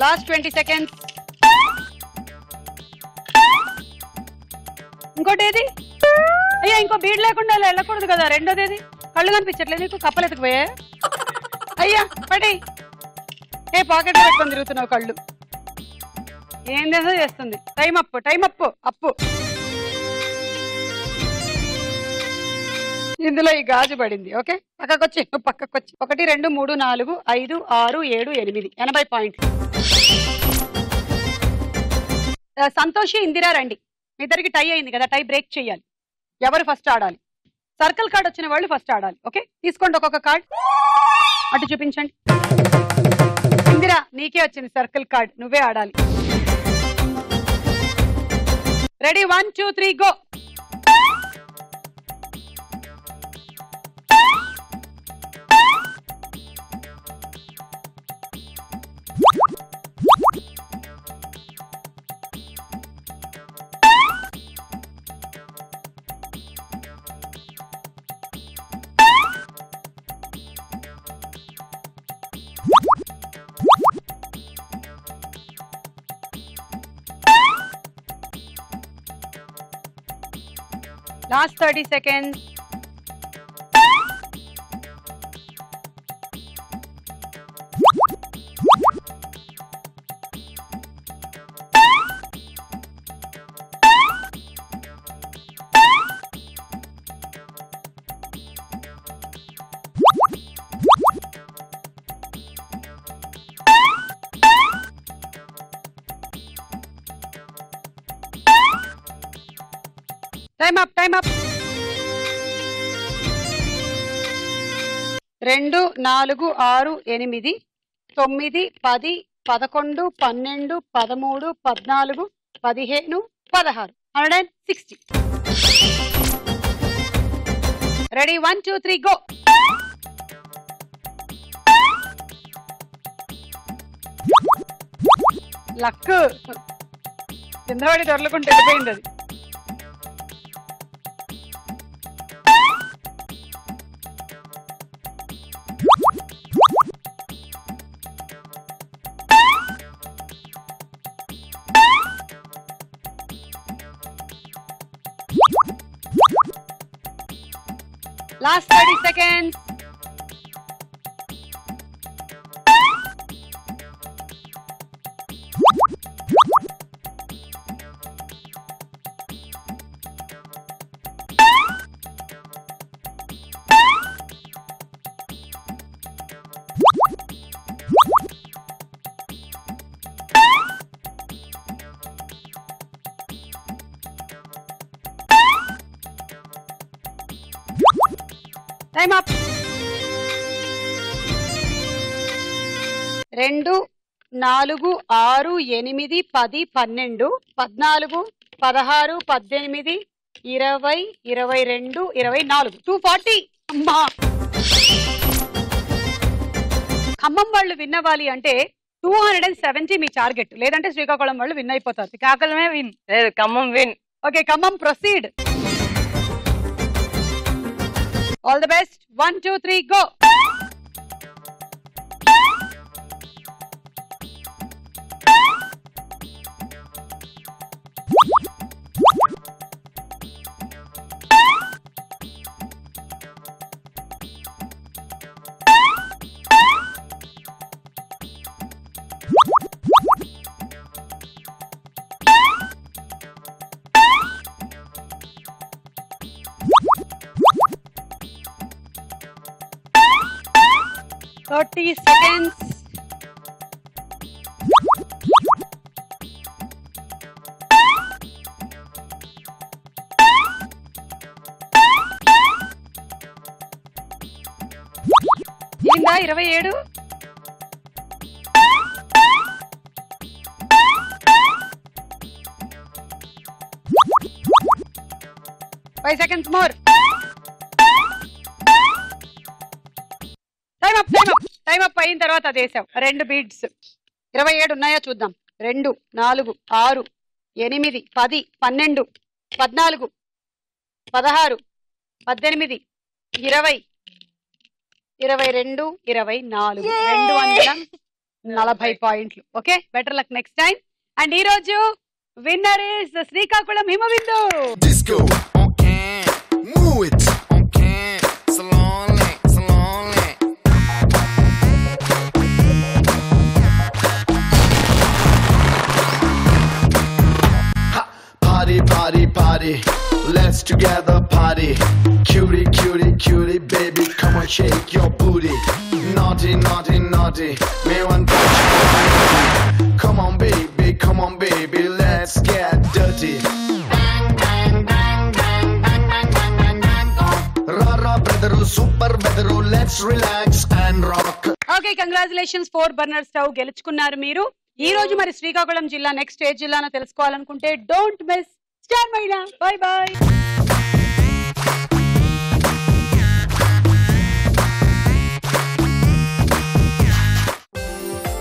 Last 20 seconds. ఇంకోటి ఏది? అయ్యా, ఇంకో బీడ్ లేకుండా అలా వెళ్ళకూడదు కదా. రెండోది ఏది? కళ్ళు కనిపించట్లేదు నీకు? కప్పలు ఎత్తుకుపోయా? అయ్యా పడి ఏ పాకెట్ పెట్టుకొని తిరుగుతున్నావు కళ్ళు. ఏందేదో చేస్తుంది. టైం అప్పు. ఇందులో ఈ గాజు పడింది. ఓకే, పక్కకొచ్చి 1 2 3 4 5 6 7 8 80 పాయింట్లు. సంతోషి, ఇందిరా రండి. మీ ఇద్దరికి టై అయింది కదా, టై బ్రేక్ చేయాలి. ఎవరు ఫస్ట్ ఆడాలి? సర్కిల్ కార్డ్ వచ్చిన వాళ్ళు ఫస్ట్ ఆడాలి. ఓకే, తీసుకోండి ఒక్కొక్క కార్డ్, అటు చూపించండి. ఇందిరా, నీకే వచ్చింది సర్కిల్ కార్డ్, నువ్వే ఆడాలి. Ready? 1 2 3 go. Last 30 seconds. Time up. 2 4 6 8 9 10 10 11 12 13 14 15 16 160. Ready? 1 2 3 go. Luck కిందవాడి దొరలకుండా వెళ్ళిపోయింది అది. Last 30 seconds. Time up. 2 4 6 8 10 12 14 16 18 20 22 24 240. అమ్మా ఖమ్మం వాళ్ళు విన్ అవ్వాలి అంటే 270 మీ టార్గెట్, లేదంటే శ్రీకాకుళం వాళ్ళు విన్ అయిపోతారు. శ్రీకాకుళమే విన్, లేదు Khammam win. Okay Khammam proceed. All the best. 1 2 3 go. Thirty seconds. ఏందా 27? Five seconds more. Time up అయిన తర్వాత అదేసాం 2 బీడ్స్. 27 ఉన్నాయా చూద్దాం. 2 4 6 8 10 12 14 16 18 20 22 24 240 పాయింట్లు. Okay, better luck next time. And ఈ రోజు winner is Srikakulam Himabindu. Disco on can, move it on can, slowly, slowly. Party, party, party, let's together party. Cutie, cutie, cutie, baby, come on, shake your booty. Naughty, naughty, naughty, me want touch your booty. Come on, baby, let's get dirty. Rara, brother, super weather, let's relax and rock. Okay, congratulations 4 burner stove గెలుచుకున్నారు మీరు. ఈ రోజు మరి శ్రీకాకుళం జిల్లా నెక్స్ట్ ఏ జిల్లానో తెలుసుకోవాలనుకుంటే డోంట్ మిస్ స్టార్ మహిళ. By by.